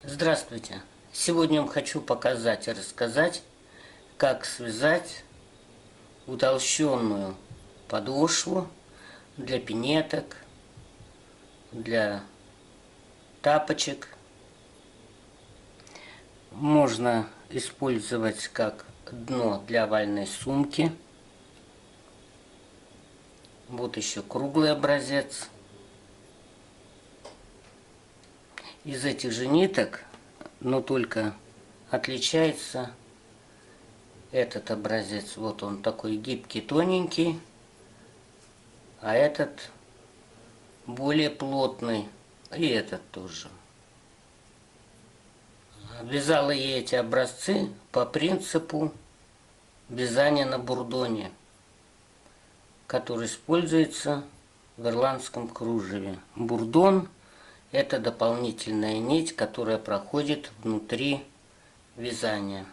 Здравствуйте! Сегодня я вам хочу показать и рассказать, как связать утолщенную подошву для пинеток, для тапочек. Можно использовать как дно для овальной сумки. Вот еще круглый образец. Из этих же ниток, но только отличается этот образец. Вот он такой гибкий, тоненький, а этот более плотный, и этот тоже. Вязала я эти образцы по принципу вязания на бурдоне, который используется в ирландском кружеве. Бурдон — это дополнительная нить, которая проходит внутри вязания.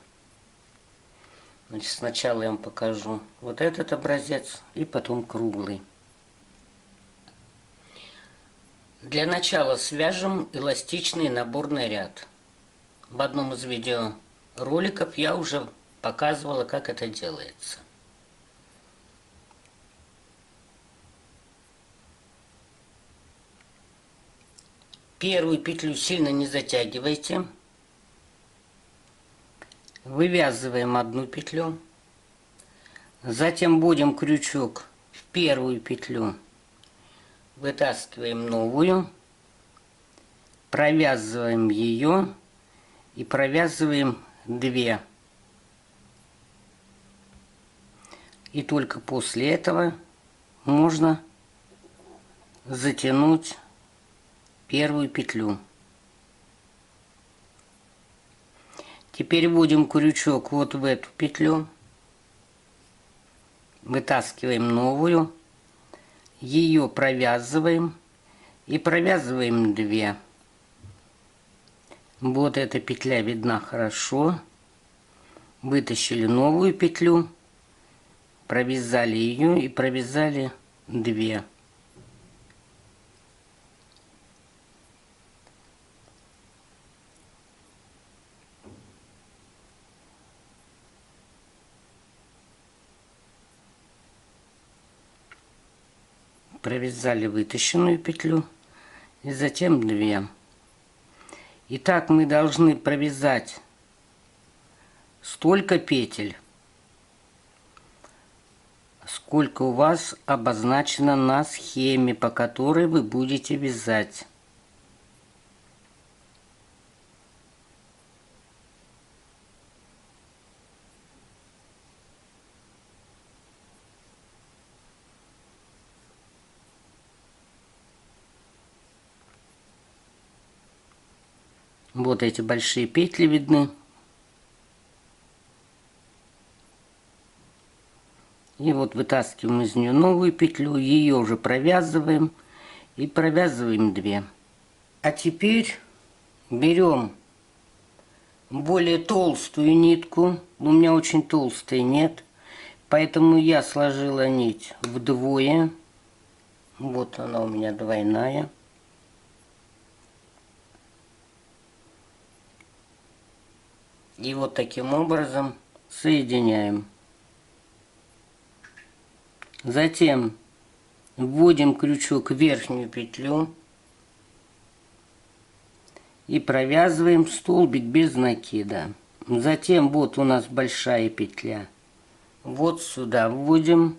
Значит, сначала я вам покажу вот этот образец и потом круглый. Для начала свяжем эластичный наборный ряд. В одном из видеороликов я уже показывала, как это делается. Первую петлю сильно не затягивайте. Вывязываем одну петлю. Затем вводим крючок в первую петлю. Вытаскиваем новую. Провязываем ее и провязываем 2. И только после этого можно затянуть первую петлю. Теперь вводим крючок вот в эту петлю, вытаскиваем новую, ее провязываем и провязываем 2. Вот эта петля видна хорошо. Вытащили новую петлю, провязали ее и провязали 2. Провязали вытащенную петлю и затем 2. Итак, мы должны провязать столько петель, сколько у вас обозначено на схеме, по которой вы будете вязать. Вот эти большие петли видны. И вот вытаскиваем из нее новую петлю, ее уже провязываем и провязываем 2. А теперь берем более толстую нитку. У меня очень толстой нет, поэтому я сложила нить вдвое. Вот она у меня двойная. И вот таким образом соединяем. Затем вводим крючок в верхнюю петлю и провязываем столбик без накида. Затем вот у нас большая петля. Вот сюда вводим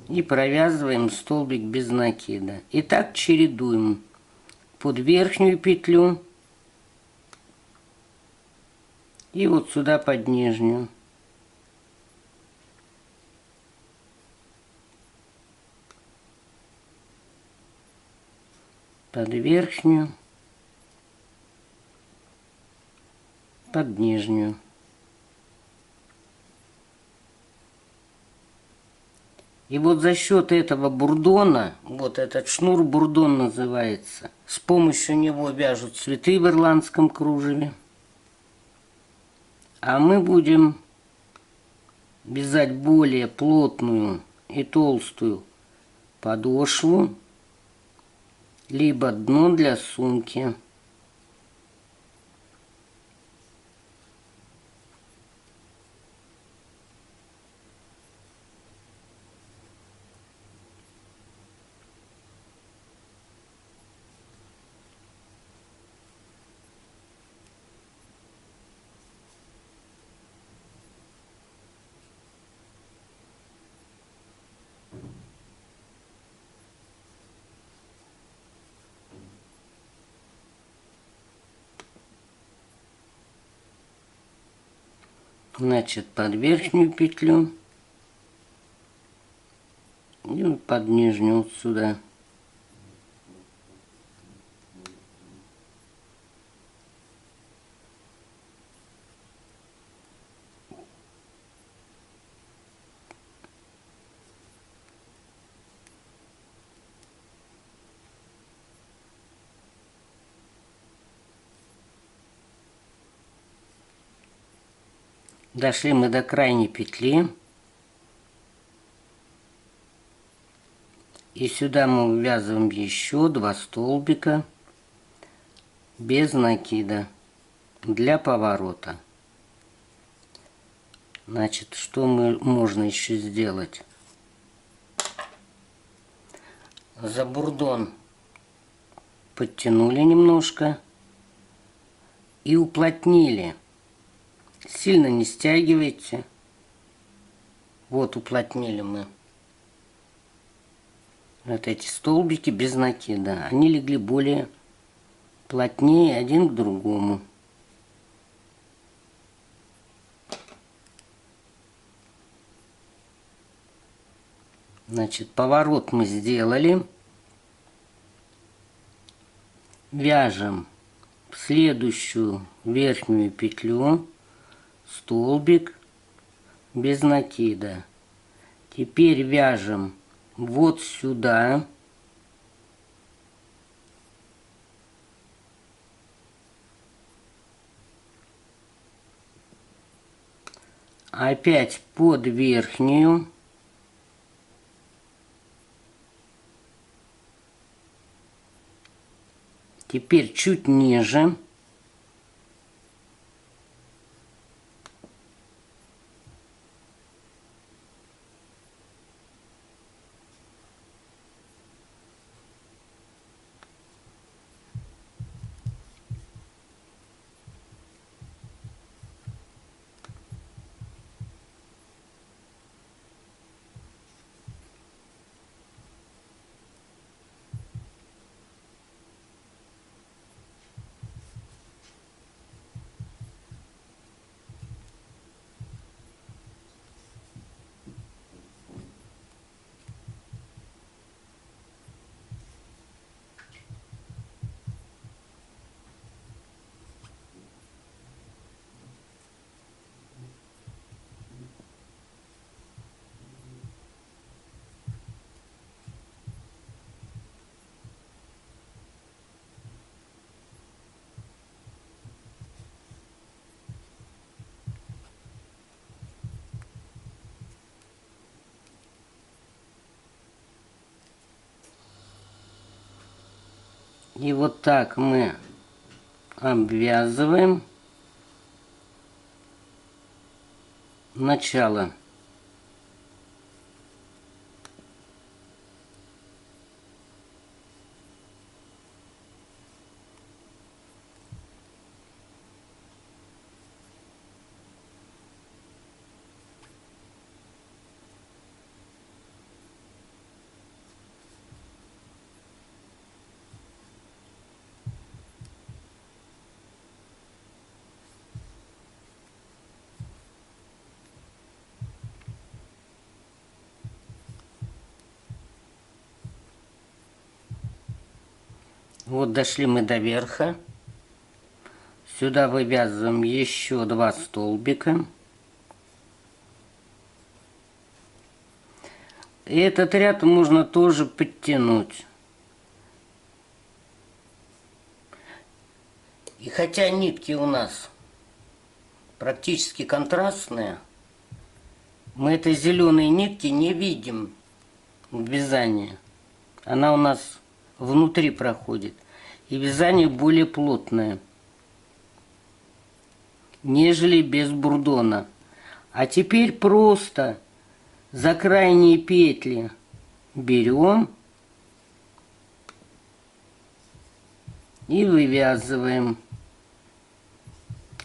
и провязываем столбик без накида. И так чередуем под верхнюю петлю и вот сюда под нижнюю. Под верхнюю, под нижнюю. И вот за счет этого бурдона, вот этот шнур бурдон называется, с помощью него вяжут цветы в ирландском кружеве. А мы будем вязать более плотную и толстую подошву, либо дно для сумки. Значит, под верхнюю петлю и под нижнюю вот сюда. Дошли мы до крайней петли. И сюда мы ввязываем еще 2 столбика без накида для поворота. Значит, что можно еще сделать? За бурдон подтянули немножко и уплотнили. Сильно не стягивайте. Вот уплотнили мы вот эти столбики без накида. Они легли более плотнее один к другому. Значит, поворот мы сделали. Вяжем в следующую верхнюю петлю столбик без накида. Теперь вяжем вот сюда. Опять под верхнюю. Теперь чуть ниже. И вот так мы обвязываем начало. Вот дошли мы до верха. Сюда вывязываем еще 2 столбика. И этот ряд можно тоже подтянуть. И хотя нитки у нас практически контрастные, мы этой зеленой нитки не видим в вязании. Она у нас внутри проходит. И вязание более плотное, нежели без бурдона. А теперь просто за крайние петли берем и вывязываем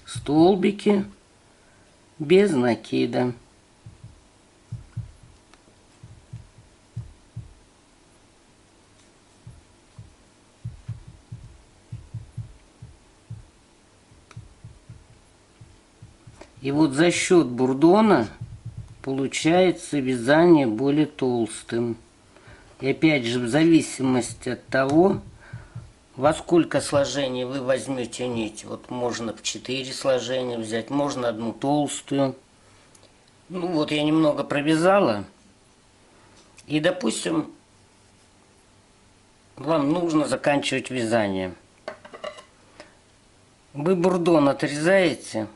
столбики без накида. И вот за счет бурдона получается вязание более толстым. И опять же, в зависимости от того, во сколько сложений вы возьмете нить. Вот можно в 4 сложения взять, можно одну толстую. Ну вот я немного провязала. И, допустим, вам нужно заканчивать вязание. Вы бурдон отрезаете.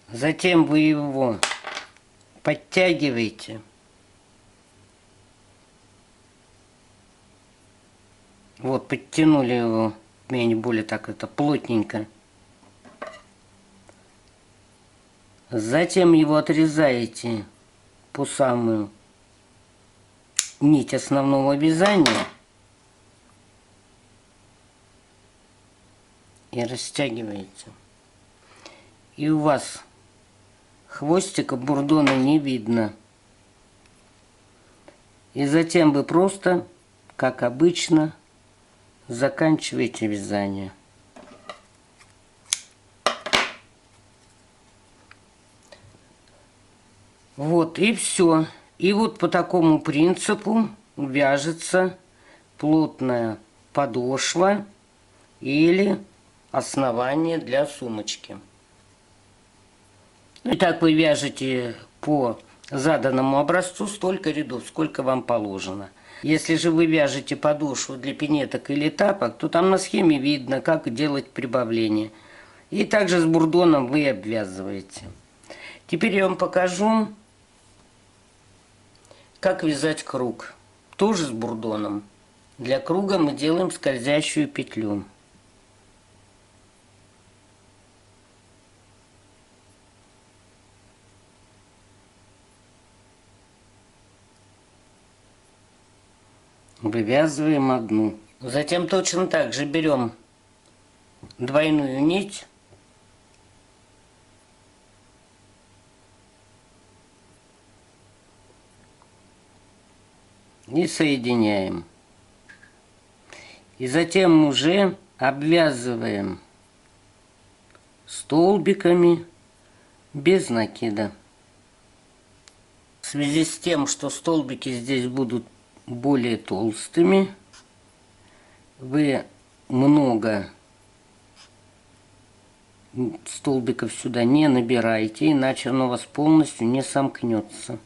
Затем вы его подтягиваете. Вот, подтянули его, менее более так это плотненько. Затем его отрезаете по самую нить основного вязания и растягиваете. И у вас хвостика бурдона не видно. И затем вы просто, как обычно, заканчиваете вязание. Вот и все. И вот по такому принципу вяжется плотная подошва или основание для сумочки. Итак, вы вяжете по заданному образцу столько рядов, сколько вам положено. Если же вы вяжете подошву для пинеток или тапок, то там на схеме видно, как делать прибавление. И также с бурдоном вы обвязываете. Теперь я вам покажу, как вязать круг. Тоже с бурдоном. Для круга мы делаем скользящую петлю. Вывязываем одну. Затем точно так же берем двойную нить и соединяем. И затем уже обвязываем столбиками без накида. В связи с тем, что столбики здесь будут более толстыми, вы много столбиков сюда не набирайте, иначе оно у вас полностью не сомкнется.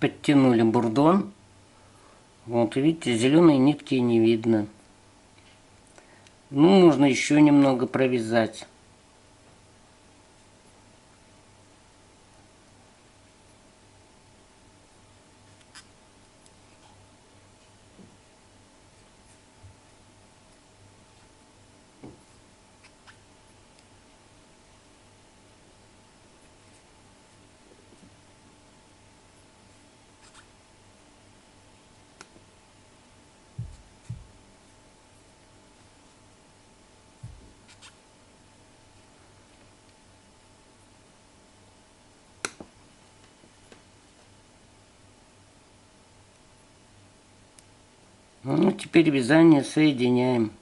Подтянули бурдон. Вот, видите, зеленые нитки не видно. Ну, можно еще немного провязать. Ну, теперь вязание соединяем.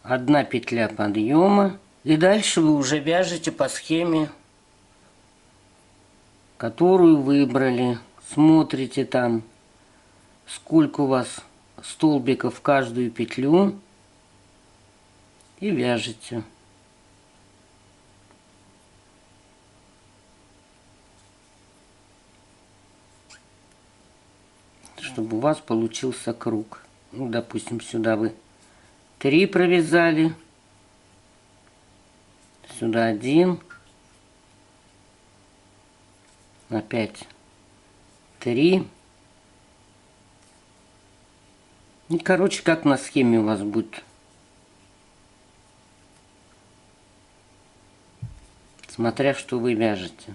Одна петля подъема. И дальше вы уже вяжете по схеме, которую выбрали. Смотрите там, сколько у вас столбиков в каждую петлю. И вяжете. Чтобы у вас получился круг. Ну, допустим, сюда вы 3 провязали. Сюда 1. опять 3. И, короче, как на схеме у вас будет. Смотря что вы вяжете.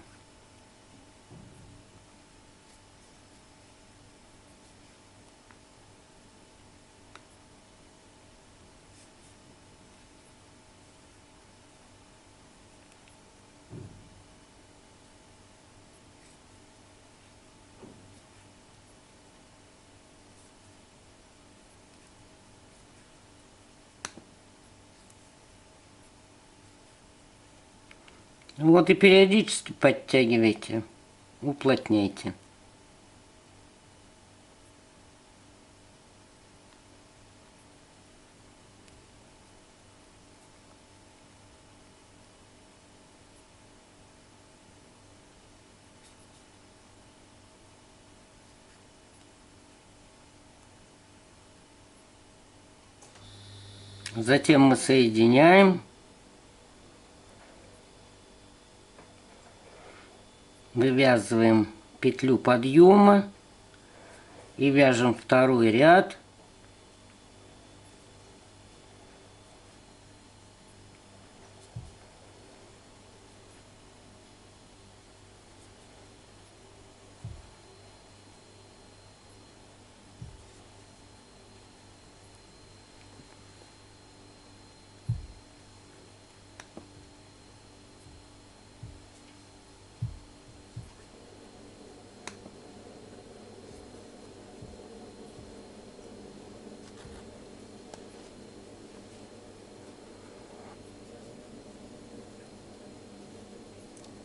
Вот и периодически подтягивайте, уплотняйте. Затем мы соединяем. Вывязываем петлю подъема и вяжем второй ряд.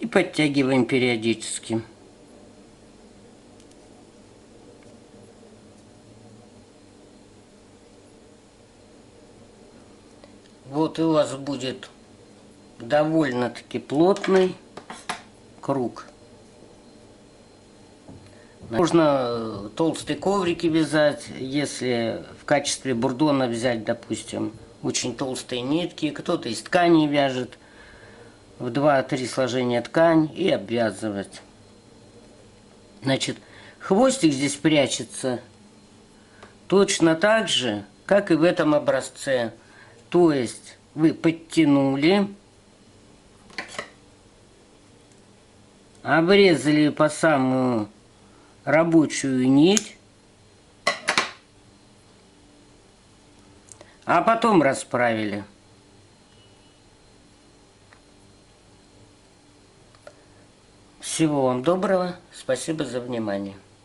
И подтягиваем периодически. Вот и у вас будет довольно-таки плотный круг. Можно толстые коврики вязать, если в качестве бурдона взять, допустим, очень толстые нитки. Кто-то из ткани вяжет в 2-3 сложения ткань и обвязывать. Значит, хвостик здесь прячется точно так же, как и в этом образце. То есть вы подтянули, обрезали по самую рабочую нить, а потом расправили. Всего вам доброго. Спасибо за внимание.